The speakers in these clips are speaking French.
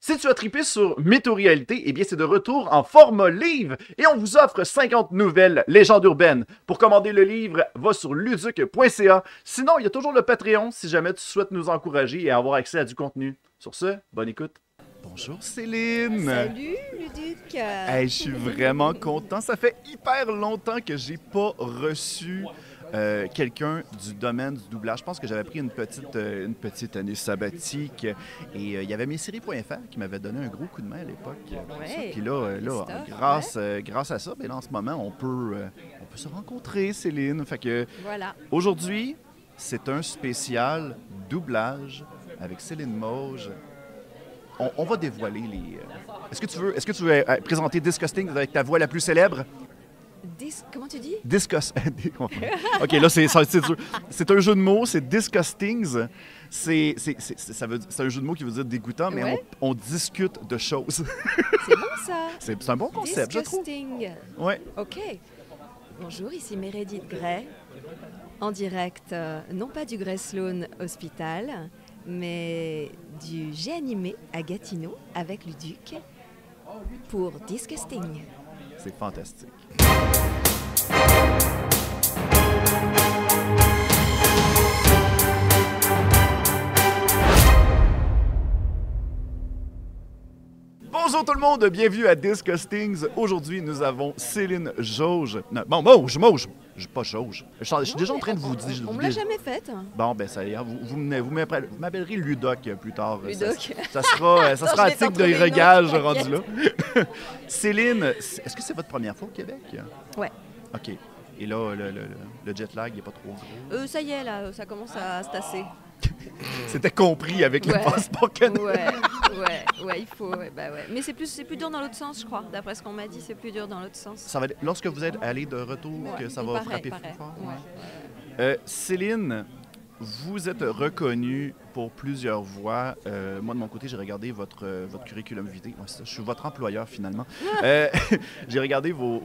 Si tu as trippé sur Mytho-réalité, eh bien c'est de retour en format livre et on vous offre 50 nouvelles légendes urbaines. Pour commander le livre, va sur luduc.ca. Sinon, il y a toujours le Patreon si jamais tu souhaites nous encourager et avoir accès à du contenu. Sur ce, bonne écoute. Bonjour Céline! Salut Luduc! Hey, je suis vraiment content. Ça fait hyper longtemps que j'ai pas reçu quelqu'un du domaine du doublage. Je pense que j'avais pris une petite année sabbatique et il y avait messeries.fr qui m'avait donné un gros coup de main à l'époque. Ouais, Puis là, grâce à ça, ben là, en ce moment, on peut se rencontrer, Céline. Fait que voilà. aujourd'hui, c'est un spécial doublage avec Céline Mauge. On va dévoiler les... Est-ce que tu veux présenter Disgusting avec ta voix la plus célèbre? Comment tu dis? OK, là, c'est dur. C'est un jeu de mots, c'est Disgustings. C'est un jeu de mots qui veut dire dégoûtant, mais Ouais. on discute de choses. C'est bon ça? C'est un bon concept, je trouve. Disgusting. Ouais. Ok. Bonjour, ici Meredith Gray, en direct, non pas du Grey Sloan Hospital, mais du J'ai animé à Gatineau avec Luduc pour Disgusting. C'est fantastique. Bonjour tout le monde, bienvenue à Disgustings. Aujourd'hui, nous avons Céline Jauge. Non, bon, Mauge. Pas Jauge. Je suis déjà en train de vous dire. On me l'a jamais faite. Bon, ben ça y est, vous m'appellerez Ludoc plus tard. Ludoc. Ça sera Attends, je vais article t'en de trouver une regage autre, rendu là. Céline, est-ce que c'est votre première fois au Québec? Ouais. OK. Et là, le jet lag, il n'est pas trop gros? Ça y est, là, ça commence à se tasser. C'était compris avec le Ouais. passeport canadien. Ouais, il faut. Ouais, bah ouais. Mais c'est plus dur dans l'autre sens, je crois. D'après ce qu'on m'a dit, c'est plus dur dans l'autre sens. Ça va être, lorsque vous êtes allé de retour, que ça va frapper plus fort? Ouais. Céline, vous êtes reconnue pour plusieurs voix. Moi, de mon côté, j'ai regardé votre curriculum vitae. Ouais, c'est ça, je suis votre employeur, finalement. J'ai regardé vos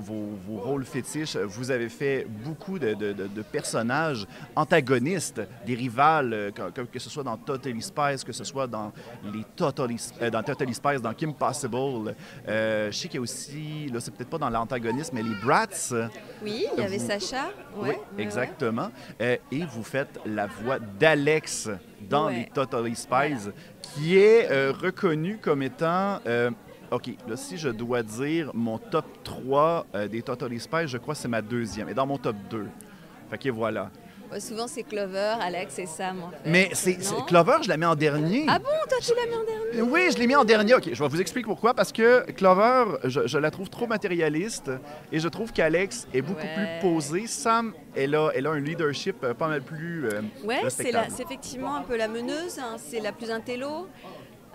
rôles fétiches. Vous avez fait beaucoup de personnages antagonistes, des rivales, que ce soit dans Totally Spies, que ce soit dans dans Totally Spies, dans Kim Possible. Je sais qu'il y a aussi, là, c'est peut-être pas dans l'antagonisme, mais les Brats. Oui, il y avait Sacha. Oui, exactement. Et vous faites la voix d'Alex dans les Totally Spies, qui est reconnu comme étant... OK, là, si je dois dire mon top 3 des Totally Spies, je crois que c'est ma deuxième. Et dans mon top 2. Fait que voilà. Ouais, souvent, c'est Clover, Alex et Sam, en fait. Mais Clover, je la mets en dernier. Ah bon, toi, tu l'as mis en dernier? Oui, je l'ai mis en dernier. OK, je vais vous expliquer pourquoi. Parce que Clover, je la trouve trop matérialiste et je trouve qu'Alex est beaucoup plus posée. Sam, elle a un leadership pas mal plus respectable. C'est effectivement un peu la meneuse, hein, c'est la plus intello.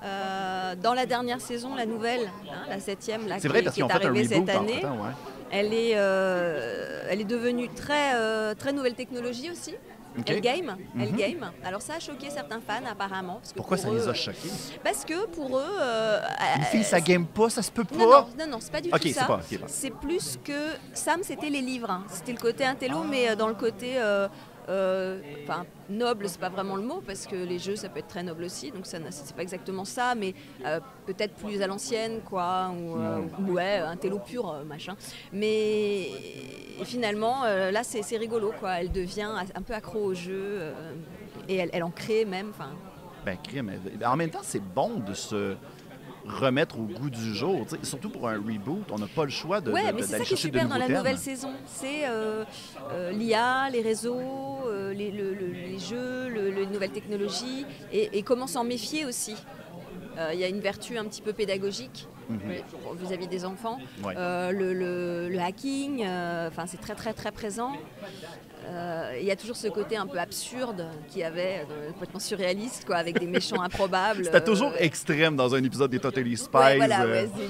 Dans la dernière saison, la nouvelle, hein, la 7e, là, c'est vrai, parce qui est qu'ils ont fait un arrivée reboot cette année, entre-temps, ouais. elle est devenue très nouvelle technologie aussi. OK. Elle game. Alors ça a choqué certains fans apparemment. Parce que Pourquoi pour ça les eux, a choqués? Parce que pour eux... Une fille, ça game pas, ça se peut pas? Non, c'est pas du OK, tout ça. c'est pas. C'est plus que Sam, c'était les livres. Hein. C'était le côté intello, mais dans le côté... noble, c'est pas vraiment le mot, parce que les jeux, ça peut être très noble aussi, donc ça, c'est pas exactement ça, mais peut-être plus à l'ancienne, quoi, ou un télo pur, machin. Mais et finalement, là, c'est rigolo, quoi. Elle devient un peu accro au jeu, et elle en crée même, enfin... Ben, crime. En même temps, c'est bon de se remettre au goût du jour. T'sais, surtout pour un reboot, on n'a pas le choix mais c'est ça qui est super dans la nouvelle saison. C'est l'IA, les réseaux, les jeux, les nouvelles technologies, et comment s'en méfier aussi. Il y a une vertu un petit peu pédagogique vis-à-vis des enfants. Ouais. Le hacking, c'est très très très présent. Il y a toujours ce côté un peu absurde qu'il y avait, complètement surréaliste, quoi, avec des méchants improbables. C'était toujours extrême dans un épisode des Totally Spies.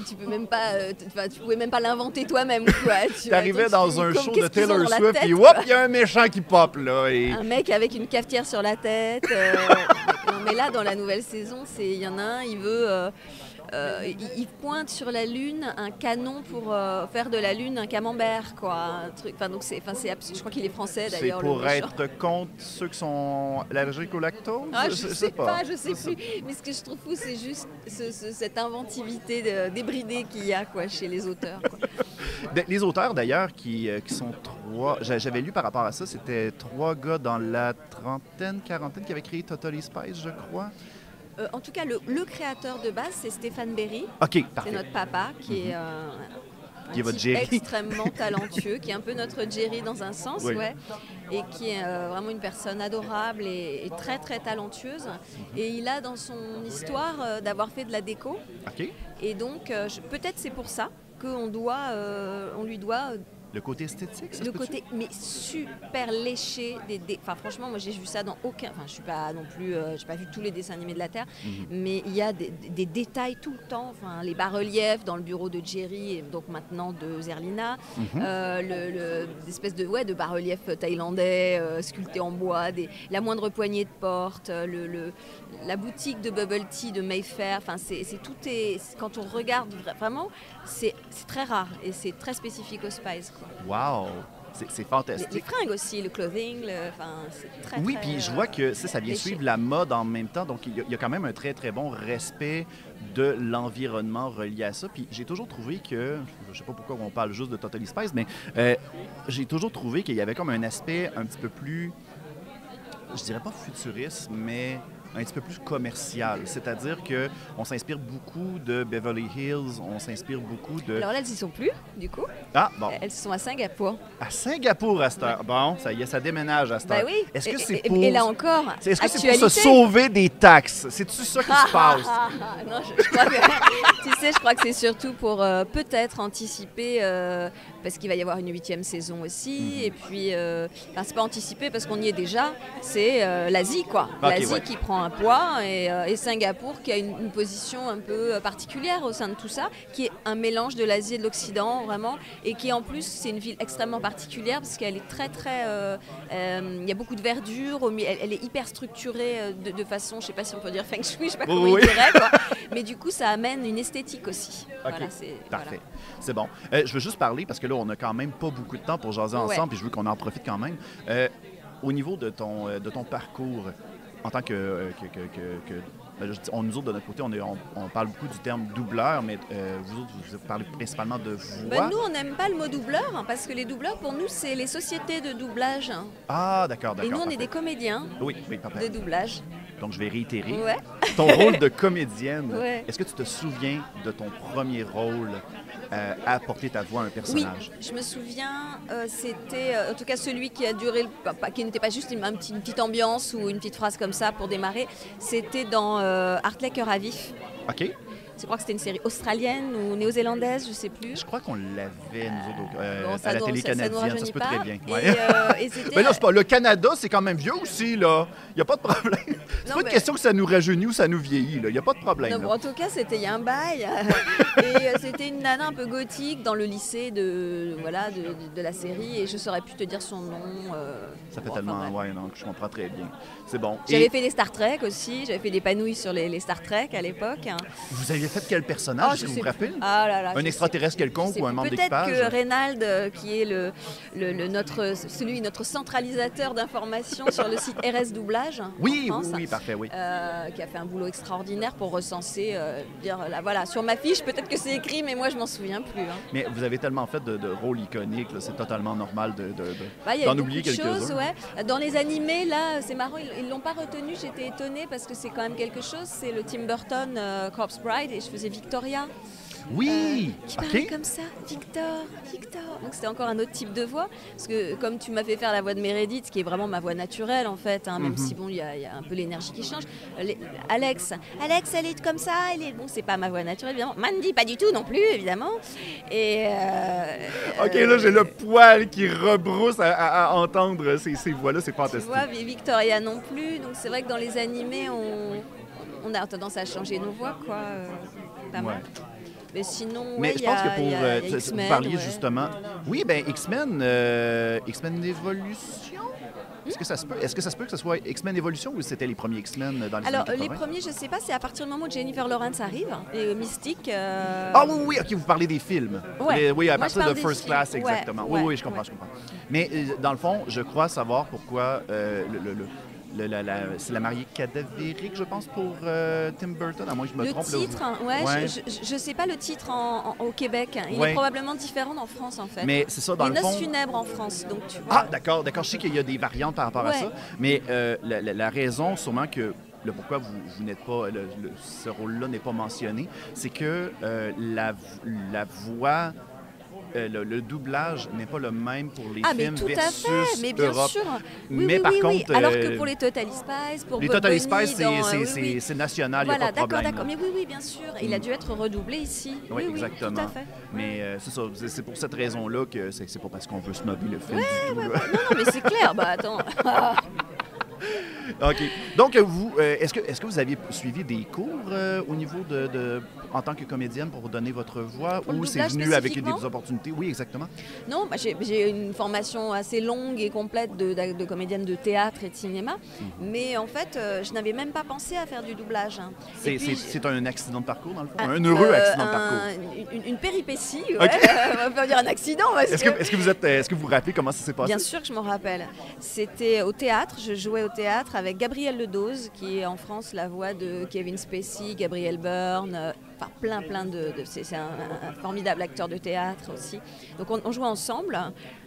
Tu peux même pas, tu pouvais même pas l'inventer toi-même, quoi. Tu arrivais dans un show de Taylor Swift, Swift, puis hop, il y a un méchant qui pop, là. Et... Un mec avec une cafetière sur la tête. Non, mais là, dans la nouvelle saison, il y en a un, il veut il pointe sur la Lune un canon pour faire de la Lune un camembert, quoi. Un truc. Enfin, donc je crois qu'il est français d'ailleurs. C'est pour être contre ceux qui sont allergiques au lactose? Ah, je sais pas, je sais plus. Mais ce que je trouve fou, c'est juste cette inventivité débridée qu'il y a quoi, chez les auteurs. Quoi. Les auteurs d'ailleurs qui sont trois, j'avais lu par rapport à ça, c'était trois gars dans la trentaine, quarantaine qui avaient créé Totally Spies, je crois. En tout cas, le créateur de base, c'est Stéphane Berry. OK, parfait. C'est notre papa qui est qui est votre Jerry. Extrêmement talentueux, qui est un peu notre Jerry dans un sens, oui. ouais, et qui est vraiment une personne adorable et très très talentueuse. Et il a dans son histoire d'avoir fait de la déco. OK. Et donc, peut-être c'est pour ça qu'on lui doit le côté esthétique, ça le côté, mais super léché. Enfin, franchement, moi, j'ai vu ça dans aucun... Enfin, je suis pas non plus... j'ai pas vu tous les dessins animés de la Terre, mais il y a des détails tout le temps. Enfin, les bas-reliefs dans le bureau de Jerry, et donc maintenant de Zerlina. L'espèce de bas-relief thaïlandais sculpté en bois, la moindre poignée de porte, la boutique de bubble tea de Mayfair. Enfin, quand on regarde vraiment, c'est très rare et c'est très spécifique aux Spice, quoi. Wow! C'est fantastique. Les fringues aussi, le clothing, c'est très, oui, très, puis je vois que ça vient suivre la mode en même temps. Donc, il y a quand même un très, très bon respect de l'environnement relié à ça. Puis j'ai toujours trouvé que, je ne sais pas pourquoi on parle juste de Totally Spies, mais j'ai toujours trouvé qu'il y avait comme un aspect un petit peu plus, je dirais pas futuriste, mais un petit peu plus commercial. C'est-à-dire qu'on s'inspire beaucoup de Beverly Hills, on s'inspire beaucoup de... Alors là, elles n'y sont plus, du coup. Ah, bon. Elles sont à Singapour. À Singapour, à cette heure. Bon, ça y est, ça déménage à cette heure. Ben oui. Est-ce que c'est pour... Et là encore, est-ce que c'est pour se sauver des taxes? C'est-tu ça qui se passe? Non, je crois que... tu sais, je crois que c'est surtout pour peut-être anticiper, parce qu'il va y avoir une 8e saison aussi, et puis, c'est pas anticiper parce qu'on y est déjà, c'est l'Asie, quoi. Okay, L'Asie qui prend un poids, et Singapour qui a une position un peu particulière au sein de tout ça, qui est un mélange de l'Asie et de l'Occident, vraiment, et qui en plus, c'est une ville extrêmement particulière parce qu'elle est très, très... il y a beaucoup de verdure, elle est hyper structurée de façon, je sais pas si on peut dire feng shui, je sais pas comment il dirait, quoi. Mais du coup, ça amène une esthétique aussi. Okay. Voilà, parfait. Voilà. C'est bon. Je veux juste parler, parce que là, on a quand même pas beaucoup de temps pour jaser ensemble, puis je veux qu'on en profite quand même. Au niveau de ton parcours, en tant nous autres, de notre côté, on parle beaucoup du terme doubleur, mais vous autres, vous parlez principalement de voix. Nous, on n'aime pas le mot doubleur, parce que les doubleurs, pour nous, c'est les sociétés de doublage. Ah, d'accord. Et nous, on est des comédiens de doublage. Donc, je vais réitérer. Ton rôle de comédienne, est-ce que tu te souviens de ton premier rôle à porter ta voix à un personnage? Oui, je me souviens, c'était en tout cas celui qui a duré, qui n'était pas juste une petite ambiance ou une petite phrase comme ça pour démarrer, c'était dans Hartley Cœur à vif. OK. Je crois que c'était une série australienne ou néo-zélandaise, je ne sais plus. Je crois qu'on l'avait, nous autres, à la télé canadienne. Ça se peut très bien. Mais là, c'est pas... Le Canada, c'est quand même vieux aussi, là. Il n'y a pas de problème. C'est pas une question que ça nous rajeunit ou ça nous vieillit, là. Il n'y a pas de problème. Non, en tout cas, c'était il y a un bail. C'était une nana un peu gothique dans le lycée de la série. Et je ne saurais plus te dire son nom. Ça fait tellement... non, je comprends très bien. C'est bon. J'avais fait des Star Trek aussi. J'avais fait des panouilles sur les Star Trek à l'époque. Vous aviez fait quel personnage, si vous vous rappelez? Un extraterrestre quelconque ou un membre d'équipage? Peut-être que Reynald, qui est notre centralisateur d'informations sur le site RS Doublage, oui, parfait, oui. Qui a fait un boulot extraordinaire pour recenser, sur ma fiche, peut-être que c'est écrit, mais moi, je m'en souviens plus. Hein. Mais vous avez tellement fait de rôles iconiques, là, c'est totalement normal d'en oublier quelques-uns. Ouais. Dans les animés, là, c'est marrant, ils l'ont pas retenu, j'étais étonnée parce que c'est quand même quelque chose, c'est le Tim Burton Corpse Bride, et je faisais Victoria. Oui! Qui parlait comme ça, Victor. Donc c'était encore un autre type de voix, parce que comme tu m'as fait faire la voix de Meredith, qui est vraiment ma voix naturelle en fait, même si bon, il y a un peu l'énergie qui change. Alex, elle est comme ça, c'est pas ma voix naturelle évidemment. Mandy, pas du tout non plus évidemment. Et ok, là j'ai le poil qui rebrousse à entendre ces voix-là, c'est fantastique. Tu vois, Victoria non plus, donc c'est vrai que dans les animés, on a tendance à changer nos voix, quoi, pas mal. Mais sinon, mais je pense que X-Men, vous parliez justement... Oui, bien, X-Men Evolution? Est-ce que ça se peut? Est-ce que ça se peut que ce soit X-Men Evolution ou c'était les premiers X-Men dans les Alors, années les 80? premiers, je sais pas, c'est à partir du moment où Jennifer Lawrence arrive, et Mystique. Ah oui, oui, OK, vous parlez des films. Ouais. Oui, à Moi, je partir de parle des First films. Class, Ouais, exactement. ouais, Oui, je comprends, ouais. je comprends. Mais dans le fond, je crois savoir pourquoi c'est la mariée cadavérique, je pense, pour Tim Burton, à moins que je me Le trompe. Là, titre, ouais, Ouais. je sais pas le titre au Québec. Il Ouais. est probablement différent en France, en fait. Mais c'est ça, dans Les le fond... noces funèbres en France, donc tu vois. Ah, d'accord. Je sais qu'il y a des variantes par rapport à Ouais. ça. Mais la raison, sûrement, que le pourquoi vous n'êtes pas... ce rôle-là n'est pas mentionné, c'est que la voix... le doublage n'est pas le même pour les Ah, mais films tout à versus fait, mais bien Europe. sûr. Oui, Mais oui, par oui, oui. contre, Alors que pour les Totally Spies, pour les Bob Totally Bunny, Spies, oui, oui. c'est national, il n'y a Voilà, pas de d'accord, problème. d'accord. Mais oui, oui, bien sûr. Il a dû être redoublé ici. Oui, Oui, exactement. tout à fait. Mais c'est ça, c'est pour cette raison-là que c'est pas parce qu'on veut snobber le film du tout. là. Non, non, mais c'est clair. Bah attends. OK. Donc, vous, est-ce que vous aviez suivi des cours au niveau en tant que comédienne pour donner votre voix Pour le ou c'est doublage venu avec spécifiquement? des opportunités? Oui, exactement. Non, bah, j'ai une formation assez longue et complète de comédienne de théâtre et de cinéma. Mais en fait, je n'avais même pas pensé à faire du doublage. Hein. Et puis, C'est un accident de parcours, dans le fond? Un heureux accident de parcours. Une péripétie, ouais. Ok. On va pas dire un accident. Parce Est-ce que vous vous rappelez comment ça s'est passé? Bien sûr que je m'en rappelle. C'était au théâtre, je jouais au théâtre avec Gabrielle Ledoz, qui est en France la voix de Kevin Spacey, Gabriel Byrne, enfin plein c'est un formidable acteur de théâtre aussi. Donc on jouait ensemble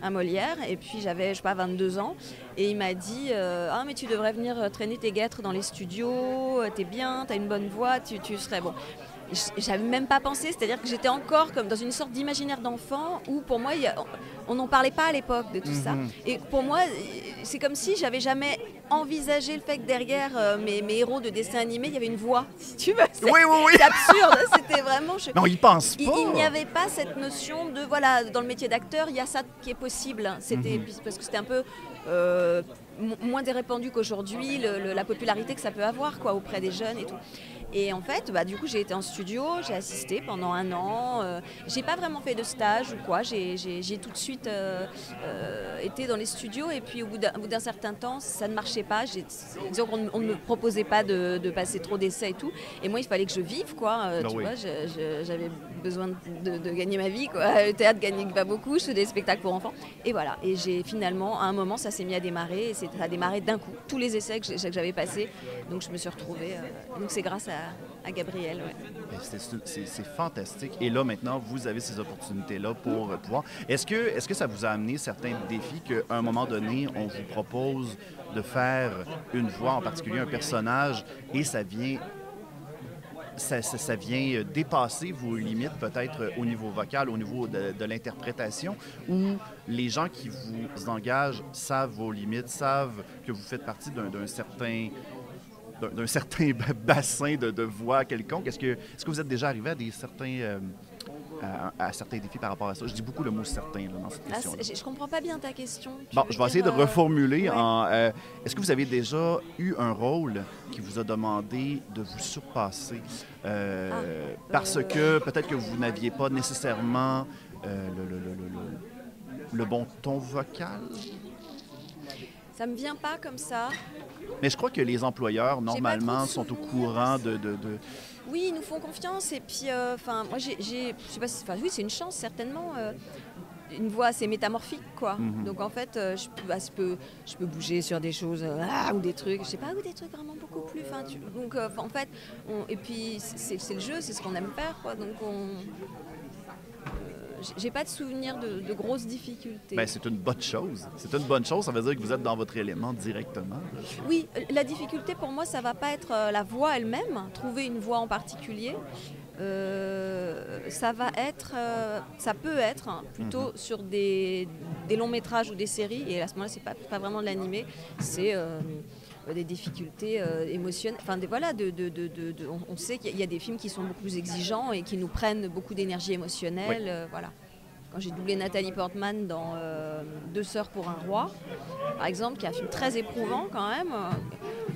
à Molière, et puis j'avais, je sais pas, 22 ans, et il m'a dit ah mais tu devrais venir traîner tes guêtres dans les studios, t'es bien, t'as une bonne voix, tu serais bon. J'avais même pas pensé, c'est-à-dire que j'étais encore comme dans une sorte d'imaginaire d'enfant où pour moi on n'en parlait pas à l'époque de tout ça. Et pour moi c'est comme si j'avais jamais envisagé le fait que derrière mes héros de dessins animés il y avait une voix, si tu veux. Oui. C'est absurde, c'était vraiment... Non, il pense pas. Il n'y avait pas cette notion de, voilà, dans le métier d'acteur, il y a ça qui est possible. C'était parce que c'était un peu moins répandu qu'aujourd'hui, la popularité que ça peut avoir quoi, auprès des jeunes et tout. Et en fait, du coup, j'ai été en studio, j'ai assisté pendant 1 an. J'ai pas vraiment fait de stage ou quoi. J'ai tout de suite été dans les studios. Et puis, au bout d'un certain temps, ça ne marchait pas. Disons qu'on ne me proposait pas de passer trop d'essais et tout. Et moi, il fallait que je vive, quoi. Tu vois, j'avais besoin de gagner ma vie, quoi. Le théâtre gagnait pas beaucoup. Je faisais des spectacles pour enfants. Et voilà. Et j'ai finalement, à un moment, ça s'est mis à démarrer. Et ça a démarré d'un coup. Tous les essais que j'avais passés. Donc, je me suis retrouvée. Donc, c'est grâce à Gabrielle. Ouais. C'est fantastique. Et là, maintenant, vous avez ces opportunités-là pour pouvoir... Est-ce que ça vous a amené certains défis qu'à un moment donné, on vous propose de faire une voix, en particulier un personnage, et ça vient dépasser vos limites, peut-être au niveau vocal, au niveau de l'interprétation, ou les gens qui vous engagent savent vos limites, savent que vous faites partie d'un certain bassin de voix quelconque. Est-ce que vous êtes déjà arrivé à certains défis par rapport à ça? Je dis beaucoup le mot « certain » là, dans cette question-là. Je comprends pas bien ta question. Bon, je vais essayer de reformuler. Ouais. Est-ce que vous avez déjà eu un rôle qui vous a demandé de vous surpasser parce que peut-être que vous n'aviez pas nécessairement le bon ton vocal? Ça me vient pas comme ça. Mais je crois que les employeurs, normalement, sont au courant de... Oui, ils nous font confiance. Et puis, moi, je sais pas si... oui, c'est une chance, certainement. Une voix assez métamorphique, quoi. Donc, en fait, je peux bouger sur des choses, ou des trucs, je sais pas, ou des trucs vraiment beaucoup plus... Donc, en fait, et puis, c'est le jeu, c'est ce qu'on aime faire, quoi. Donc, j'ai pas de souvenir de grosses difficultés. Bien, c'est une bonne chose. C'est une bonne chose. Ça veut dire que vous êtes dans votre élément directement. Oui, la difficulté pour moi, ça va pas être la voix elle-même, trouver une voix en particulier. Ça peut être plutôt sur des longs métrages ou des séries. Et à ce moment-là, c'est pas vraiment de l'animé. C'est des difficultés émotionnelles. Enfin, on sait qu'il y a des films qui sont beaucoup plus exigeants et qui nous prennent beaucoup d'énergie émotionnelle. Oui. Voilà. Quand j'ai doublé Nathalie Portman dans Deux sœurs pour un roi, par exemple, qui est un film très éprouvant quand même.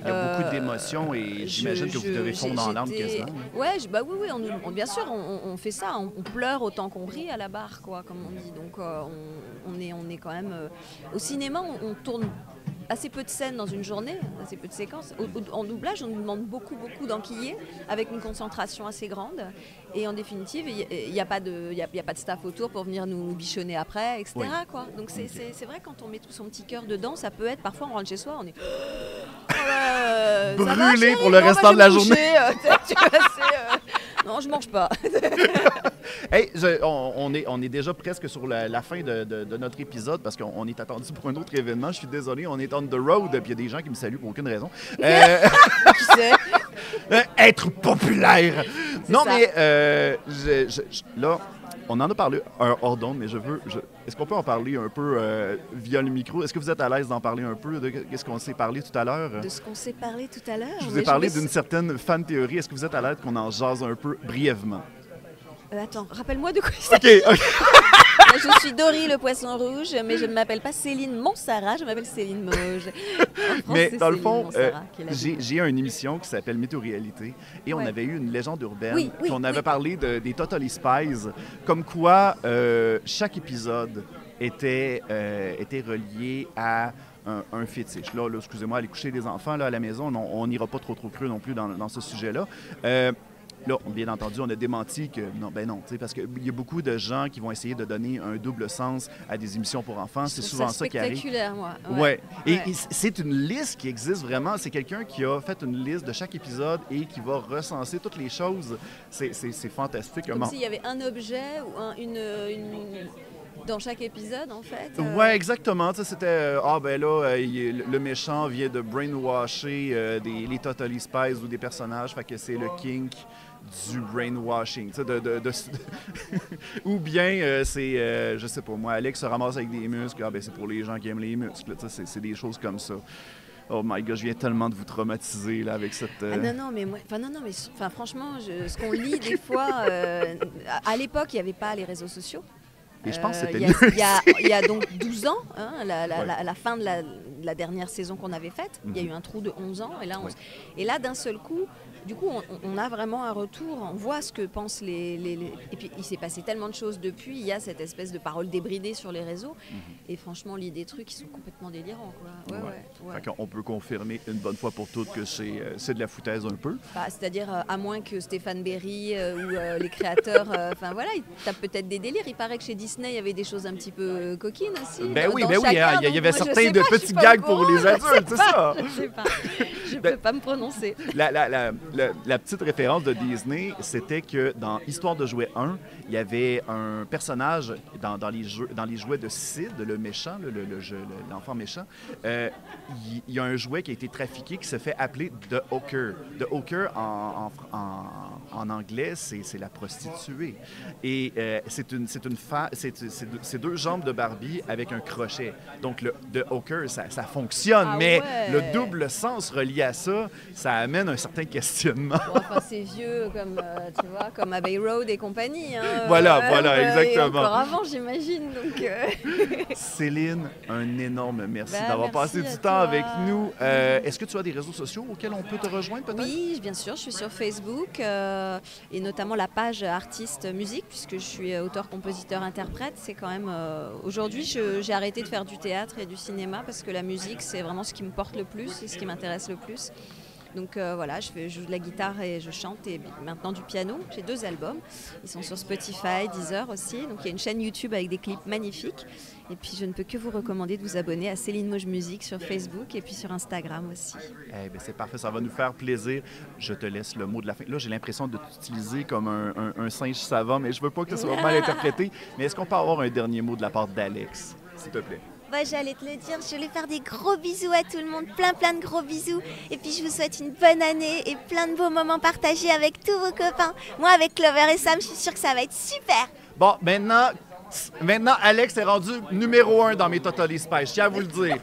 Il y a beaucoup d'émotions et j'imagine que vous devez fondre en larmes quasiment. Ouais, oui, bien sûr, on fait ça. On pleure autant qu'on rit à la barre, quoi, comme on dit. Donc, on est quand même... au cinéma, on tourne assez peu de scènes dans une journée, assez peu de séquences. En doublage, on nous demande beaucoup d'enquiller avec une concentration assez grande. Et en définitive, il n'y a pas de staff autour pour venir nous bichonner après, etc. Oui. Quoi. Donc c'est vrai, quand on met tout son petit cœur dedans, ça peut être, parfois on rentre chez soi, on est brûlé pour le restant de la journée. Non, je mange pas. Hey, on est déjà presque sur la fin de notre épisode parce qu'on est attendu pour un autre événement. Je suis désolé, on est on the road, puis il y a des gens qui me saluent pour aucune raison. Qui sait? Être populaire! Non, ça. mais là, on en a parlé hors d'onde, mais est-ce qu'on peut en parler un peu via le micro? Est-ce que vous êtes à l'aise d'en parler un peu de ce qu'on s'est parlé tout à l'heure? De ce qu'on s'est parlé tout à l'heure. Je vous ai parlé d'une certaine fan théorie. Est-ce que vous êtes à l'aise qu'on en jase un peu brièvement? Attends, rappelle-moi de quoi il OK. Je suis Dory le poisson rouge, mais je ne m'appelle pas Céline Montsarrat, je m'appelle Céline Mauge. Mais dans le fond, j'ai une émission qui s'appelle Météo-réalité et on Ouais. avait eu une légende urbaine. Oui, Puis on avait parlé des Totally Spies, comme quoi chaque épisode était relié à un fétiche. Là, excusez-moi, aller coucher les enfants là, à la maison, on n'ira pas trop creux non plus dans ce sujet-là. Là, bien entendu, on a démenti que non, parce qu'il y a beaucoup de gens qui vont essayer de donner un double sens à des émissions pour enfants. C'est souvent ça qui arrive. Spectaculaire, moi. Ouais. Et c'est une liste qui existe vraiment. C'est quelqu'un qui a fait une liste de chaque épisode et qui va recenser toutes les choses. C'est fantastique. Comme s'il y avait un objet ou dans chaque épisode, en fait. Ouais, exactement. Tu sais, c'était le méchant vient de brainwasher les Totally Spies ou des personnages, fait que c'est le kink du brainwashing. Tu sais, ou bien c'est, je sais pas moi, Alex se ramasse avec des muscles. C'est pour les gens qui aiment les muscles. Tu sais, c'est des choses comme ça. Oh my God, je viens tellement de vous traumatiser là, avec cette... franchement, ce qu'on lit des fois, à l'époque, il n'y avait pas les réseaux sociaux. Et je pense que c'était il y a donc 12 ans, hein, la fin de la dernière saison qu'on avait faite, il y a eu un trou de 11 ans. Et là, d'un seul coup, du coup, on a vraiment un retour, on voit ce que pensent les... Et puis, il s'est passé tellement de choses depuis, il y a cette espèce de parole débridée sur les réseaux. Et franchement, on lit des trucs qui sont complètement délirants, quoi. Ouais. Fait qu'on peut confirmer une bonne fois pour toutes que c'est de la foutaise un peu. C'est-à-dire, à moins que Stéphane Berry ou les créateurs, ils tapent peut-être des délires. Il paraît que chez Disney, il y avait des choses un petit peu coquines aussi. Il y avait certains de petits gags pour les adultes, c'est ça. Je sais pas, je peux pas me prononcer. La petite référence de Disney, c'était que dans Histoire de jouet 1, il y avait un personnage dans les jouets de Sid, le méchant, l'enfant méchant. Il y a un jouet qui a été trafiqué qui se fait appeler The Hooker. The Hooker, en anglais, c'est la prostituée. Et c'est deux jambes de Barbie avec un crochet. Donc, le The Hooker, ça fonctionne, mais le double sens relié à ça, ça amène un certain questionnement. C'est vieux, comme Abbey Road et compagnie. Hein. Voilà, exactement. Et encore avant, j'imagine. Donc, Céline, un énorme merci d'avoir passé du temps avec nous. Est-ce que tu as des réseaux sociaux auxquels on peut te rejoindre, peut-être? Oui, bien sûr. Je suis sur Facebook et notamment la page artiste musique, puisque je suis auteur, compositeur, interprète. C'est quand même... Aujourd'hui, j'ai arrêté de faire du théâtre et du cinéma parce que la musique, c'est vraiment ce qui me porte le plus et ce qui m'intéresse le plus. Donc je joue de la guitare et je chante et maintenant du piano. J'ai 2 albums. Ils sont sur Spotify, Deezer aussi. Donc il y a une chaîne YouTube avec des clips magnifiques. Et puis je ne peux que vous recommander de vous abonner à Céline Mauge Musique sur Facebook et puis sur Instagram aussi. C'est parfait, ça va nous faire plaisir. Je te laisse le mot de la fin. Là, j'ai l'impression de t'utiliser comme un singe savant, mais je veux pas que ça soit mal interprété. Mais est-ce qu'on peut avoir un dernier mot de la part d'Alex, s'il te plaît? J'allais te le dire, je voulais faire des gros bisous à tout le monde, plein de gros bisous. Et puis je vous souhaite une bonne année et plein de beaux moments partagés avec tous vos copains. Moi, avec Clover et Sam, je suis sûre que ça va être super. Bon, maintenant, Alex est rendu numéro 1 dans mes Totally Spies, je tiens à vous le dire.